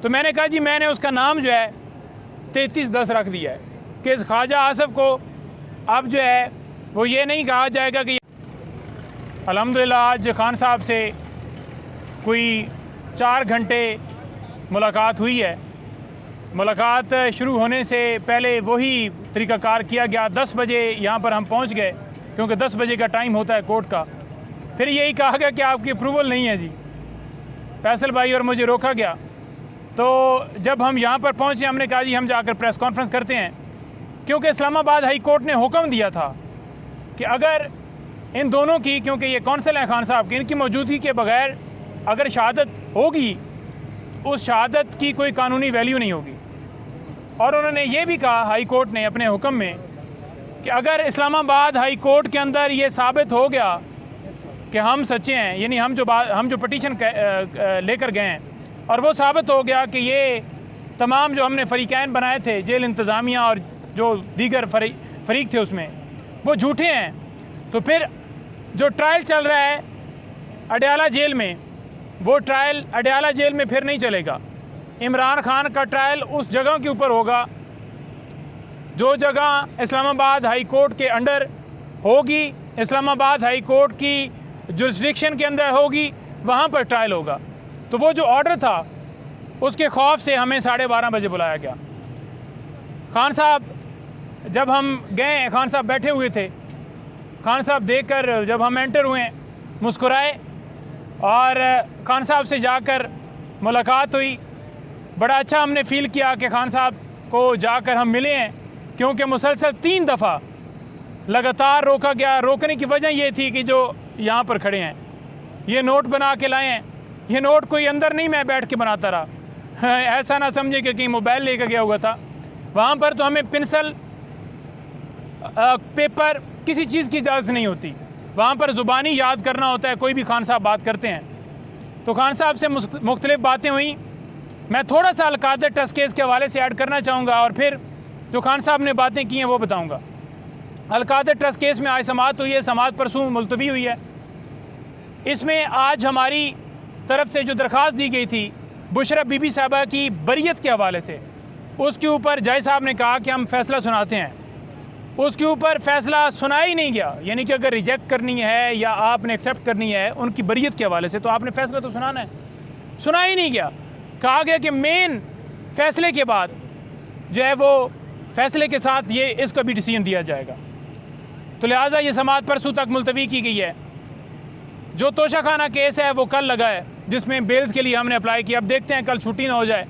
तो मैंने कहा जी मैंने उसका नाम जो है 3310 रख दिया है कि इस ख्वाजा आसफ़ को अब जो है वो ये नहीं कहा जाएगा कि अल्हम्दुलिल्लाह आज खान साहब से कोई 4 घंटे मुलाकात हुई है। मुलाकात शुरू होने से पहले वही तरीक़ाकार किया गया। 10 बजे यहाँ पर हम पहुँच गए क्योंकि 10 बजे का टाइम होता है कोर्ट का। फिर यही कहा गया कि आपकी अप्रूवल नहीं है जी, फैसल भाई, और मुझे रोका गया। तो जब हम यहाँ पर पहुँचे हमने कहा जी हम जाकर प्रेस कॉन्फ्रेंस करते हैं, क्योंकि इस्लामाबाद हाई कोर्ट ने हुक्म दिया था कि अगर इन दोनों की, क्योंकि ये कौंसल हैं खान साहब की, इनकी मौजूदगी के बगैर अगर शहादत होगी उस शहादत की कोई कानूनी वैल्यू नहीं होगी। और उन्होंने ये भी कहा हाई कोर्ट ने अपने हुक्म में कि अगर इस्लामाबाद हाई कोर्ट के अंदर ये साबित हो गया कि हम सच्चे हैं, यानी हम जो पटिशन लेकर गए हैं और वो साबित हो गया कि ये तमाम जो हमने फ़रीक़ैन बनाए थे, जेल इंतज़ामिया और जो दीगर फ़रीक़ थे उसमें, वो झूठे हैं, तो फिर जो ट्रायल चल रहा है अडयाला जेल में, वो ट्रायल अडयाला जेल में फिर नहीं चलेगा। इमरान खान का ट्रायल उस जगह के ऊपर होगा जो जगह इस्लामाबाद हाई कोर्ट के अंडर होगी, इस्लामाबाद हाई कोर्ट की जुरिस्डिक्शन के अंदर होगी, वहाँ पर ट्रायल होगा। तो वो जो ऑर्डर था उसके खौफ से हमें 12:30 बजे बुलाया गया। खान साहब जब हम गए, खान साहब बैठे हुए थे। खान साहब देखकर जब हम एंटर हुए मुस्कुराए और खान साहब से जाकर मुलाकात हुई। बड़ा अच्छा हमने फ़ील किया कि खान साहब को जाकर हम मिले हैं, क्योंकि मुसलसल 3 दफ़ा लगातार रोका गया। रोकने की वजह ये थी कि जो यहाँ पर खड़े हैं ये नोट बना के लाए हैं। ये नोट कोई अंदर नहीं मैं बैठ के बनाता रहा, ऐसा ना समझे कि कहीं मोबाइल लेकर गया हुआ था। वहाँ पर तो हमें पेंसिल पेपर किसी चीज़ की इजाज़त नहीं होती, वहाँ पर ज़ुबानी याद करना होता है। कोई भी खान साहब बात करते हैं तो खान साहब से मुख्तलिफ़ बातें हुई। मैं थोड़ा सा अलकादर ट्रस्ट केस के हवाले से ऐड करना चाहूँगा और फिर जो खान साहब ने बातें की हैं वो बताऊँगा। अलकादर ट्रस्ट केस में आज समाअत हुई है, समाअत परसों मुलतवी हुई है। इसमें आज हमारी तरफ से जो दरख्वास्त दी गई थी बुशरा बीबी साहबा की बरियत के हवाले से, उसके ऊपर जज साहब ने कहा कि हम फ़ैसला सुनाते हैं। उसके ऊपर फ़ैसला सुना ही नहीं गया, यानी कि अगर रिजेक्ट करनी है या आपने एक्सेप्ट करनी है उनकी बरियत के हवाले से तो आपने फ़ैसला तो सुनाना है, सुना ही नहीं गया। कहा गया कि मेन फ़ैसले के बाद जो है वो फ़ैसले के साथ ये इसका भी डिसीजन दिया जाएगा। तो लिहाजा ये समाअत परसों तक मुलतवी की गई है। जो तोशाखाना केस है वो कल लगा है, जिसमें बेल्स के लिए हमने अप्लाई किया। अब देखते हैं कल छुट्टी ना हो जाए,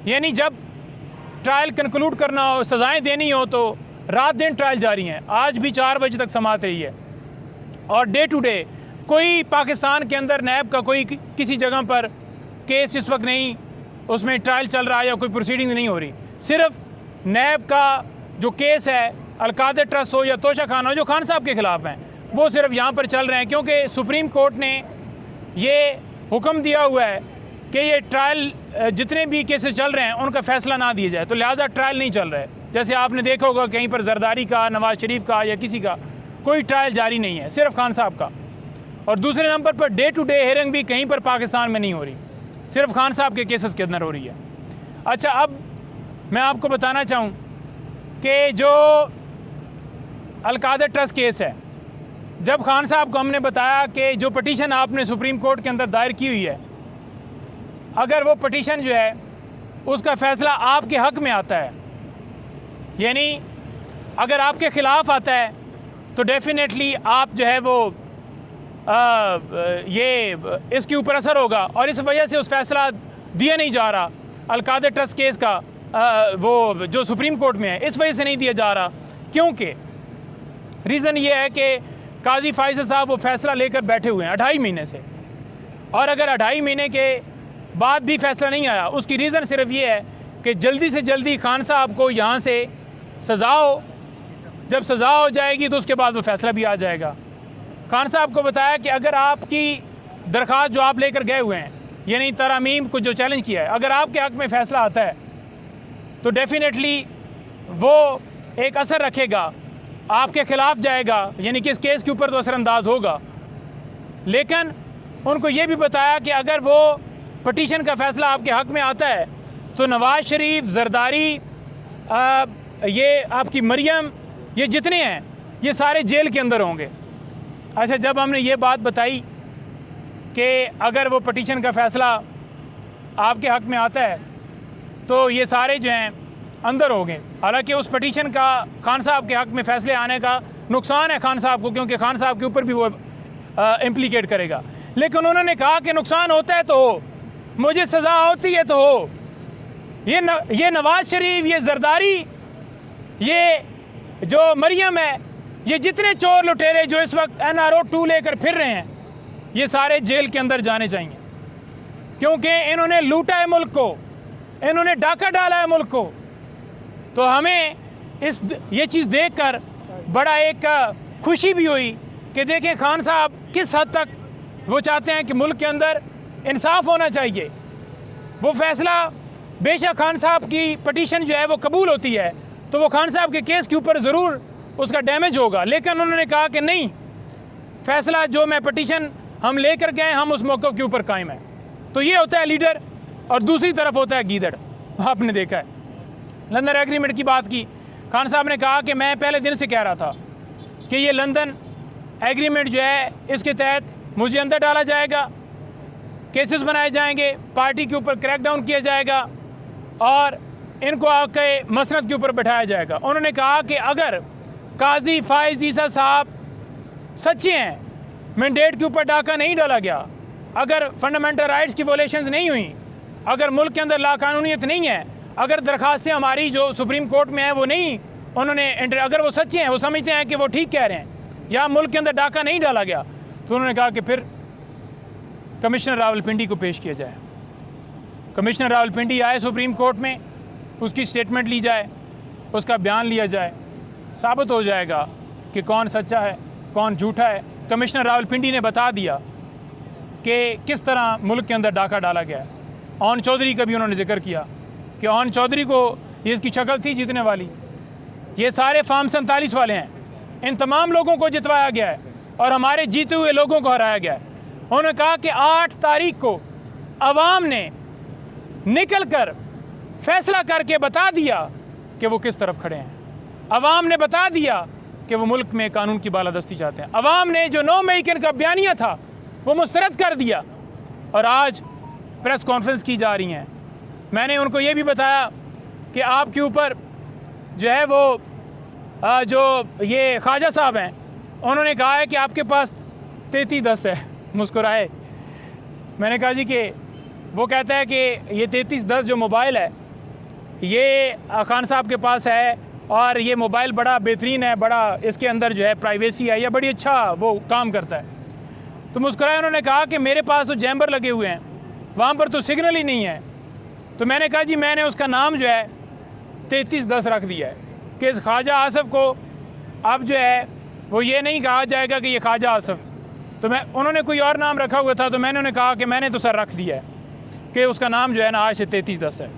यानी जब ट्रायल कंक्लूड करना हो, सज़ाएँ देनी हो तो रात दिन ट्रायल जारी हैं। आज भी 4 बजे तक समाअत रही है और डे टू डे कोई पाकिस्तान के अंदर नैब का कोई किसी जगह पर केस इस वक्त नहीं, उसमें ट्रायल चल रहा है या कोई प्रोसीडिंग नहीं हो रही। सिर्फ नैब का जो केस है अलकादर ट्रस्ट हो या तोशाखाना हो जो खान साहब के ख़िलाफ़ हैं, वो सिर्फ यहाँ पर चल रहे हैं, क्योंकि सुप्रीम कोर्ट ने ये हुक्म दिया हुआ है कि ये ट्रायल जितने भी केसेस चल रहे हैं उनका फ़ैसला ना दिया जाए। तो लिहाजा ट्रायल नहीं चल रहा है। जैसे आपने देखा होगा कहीं पर जरदारी का, नवाज़ शरीफ का या किसी का कोई ट्रायल जारी नहीं है, सिर्फ खान साहब का। और दूसरे number per day to day hearing भी कहीं पर पाकिस्तान में नहीं हो रही, सिर्फ खान साहब के केसेस के अंदर हो रही है। अच्छा, अब मैं आपको बताना चाहूँ कि जो अलकादर ट्रस्ट केस है, जब खान साहब को हमने बताया कि जो पटिशन आपने सुप्रीम कोर्ट के अंदर दायर की हुई है, अगर वो पटिशन जो है उसका फ़ैसला आपके हक़ में आता है, यानी अगर आपके ख़िलाफ़ आता है तो डेफिनेटली आप जो है वो ये इसके ऊपर असर होगा। और इस वजह से उस फैसला दिया नहीं जा रहा अलकादर ट्रस्ट केस का, वो जो सुप्रीम कोर्ट में है, इस वजह से नहीं दिया जा रहा क्योंकि रीज़न ये है कि काजी फाइज़ साहब वो फ़ैसला लेकर बैठे हुए हैं 2.5 महीने से, और अगर 2.5 महीने के बाद भी फ़ैसला नहीं आया, उसकी रीज़न सिर्फ ये है कि जल्दी से जल्दी खान साहब को यहाँ से सज़ा हो। जब सज़ा हो जाएगी तो उसके बाद वो फ़ैसला भी आ जाएगा। खान साहब को बताया कि अगर आपकी दरख्वास्त जो आप लेकर गए हुए हैं, यानी तरामीम को जो चैलेंज किया है, अगर आपके हक़ में फ़ैसला आता है तो डेफिनेटली वो एक असर रखेगा, आपके ख़िलाफ़ जाएगा, यानी कि इस केस के ऊपर तो असरअंदाज होगा। लेकिन उनको ये भी बताया कि अगर वो पटिशन का फ़ैसला आपके हक़ में आता है तो नवाज़ शरीफ, जरदारी, ये आपकी मरियम, ये जितने हैं ये सारे जेल के अंदर होंगे। अच्छा, जब हमने ये बात बताई कि अगर वो पटिशन का फ़ैसला आपके हक़ में आता है तो ये सारे जो हैं अंदर हो गए। हालांकि उस पटिशन का खान साहब के हक़ में फ़ैसले आने का नुकसान है खान साहब को, क्योंकि खान साहब के ऊपर भी वो इम्प्लीकेट करेगा। लेकिन उन्होंने कहा कि नुकसान होता है तो हो, मुझे सज़ा होती है तो हो। ये नवाज़ शरीफ, ये जरदारी, ये जो मरियम है, ये जितने चोर लुटेरे जो इस वक्त NRO 2 लेकर फिर रहे हैं, ये सारे जेल के अंदर जाने चाहिए, क्योंकि इन्होंने लूटा है मुल्क को, इन्होंने डाका डाला है मुल्क को। तो हमें ये चीज़ देखकर बड़ा एक खुशी भी हुई कि देखें खान साहब किस हद तक वो चाहते हैं कि मुल्क के अंदर इंसाफ होना चाहिए। वो फ़ैसला बेशक खान साहब की पटिशन जो है वो कबूल होती है तो वो खान साहब के केस के ऊपर ज़रूर उसका डैमेज होगा, लेकिन उन्होंने कहा कि नहीं, फ़ैसला जो मैं पटिशन हम लेकर गए, हम उस मौक़िफ़ के ऊपर कायम है। तो ये होता है लीडर, और दूसरी तरफ होता है गीदड़। आपने देखा है लंदन एग्रीमेंट की बात की, खान साहब ने कहा कि मैं पहले दिन से कह रहा था कि ये लंदन एग्रीमेंट जो है इसके तहत मुझे अंदर डाला जाएगा, केसेस बनाए जाएंगे, पार्टी के ऊपर क्रैकडाउन किया जाएगा और इनको आके मसनद के ऊपर बैठाया जाएगा। उन्होंने कहा कि अगर काजी फाइज ईसा साहब सच्चे हैं, मैंडेट के ऊपर डाका नहीं डाला गया, अगर फंडामेंटल राइट्स की वोलेशंस नहीं हुई, अगर मुल्क के अंदर लाकानूनियत नहीं है, अगर दरखास्तें हमारी जो सुप्रीम कोर्ट में है वो नहीं उन्होंने अगर वो सच्चे हैं, वो समझते हैं कि वो ठीक कह रहे हैं, या मुल्क के अंदर डाका नहीं डाला गया, तो उन्होंने कहा कि फिर कमिश्नर रावलपिंडी को पेश किया जाए। कमिश्नर रावलपिंडी आए सुप्रीम कोर्ट में, उसकी स्टेटमेंट ली जाए, उसका बयान लिया जाए, साबित हो जाएगा कि कौन सच्चा है कौन झूठा है। कमिश्नर रावलपिंडी ने बता दिया कि किस तरह मुल्क के अंदर डाका डाला गया है। ओन चौधरी का भी उन्होंने जिक्र किया कि ओन चौधरी को ये इसकी शक्ल थी जीतने वाली। ये सारे फार्म 47 वाले हैं, इन तमाम लोगों को जितवाया गया है और हमारे जीते हुए लोगों को हराया गया है। उन्होंने कहा कि 8 तारीख को अवाम ने निकल कर फैसला करके बता दिया कि वो किस तरफ खड़े हैं। अवाम ने बता दिया कि वो मुल्क में कानून की बालादस्ती चाहते हैं। अवाम ने जो 9 मई का बयानिया था वो मुस्तरद कर दिया और आज प्रेस कॉन्फ्रेंस की जा रही हैं। मैंने उनको ये भी बताया कि आपके ऊपर जो है वो जो ये ख्वाजा साहब हैं, उन्होंने कहा है कि आपके पास 3310 है। मुस्कुराए। मैंने कहा जी कि वो कहता है कि ये 3310 जो मोबाइल है ये खान साहब के पास है और ये मोबाइल बड़ा बेहतरीन है, बड़ा इसके अंदर जो है प्राइवेसी है, या बड़ी अच्छा वो काम करता है। तो मुस्कुराए, उन्होंने कहा कि मेरे पास तो जैम्बर लगे हुए हैं, वहाँ पर तो सिग्नल ही नहीं है। तो मैंने कहा जी मैंने उसका नाम जो है 3310 रख दिया है कि इस ख्वाजा आसफ़ को अब जो है वो ये नहीं कहा जाएगा कि ये ख्वाजा आसफ़। तो उन्होंने कोई और नाम रखा हुआ था, तो मैंने उन्हें कहा कि मैंने तो सर रख दिया है कि उसका नाम जो है ना आज से 3310 है।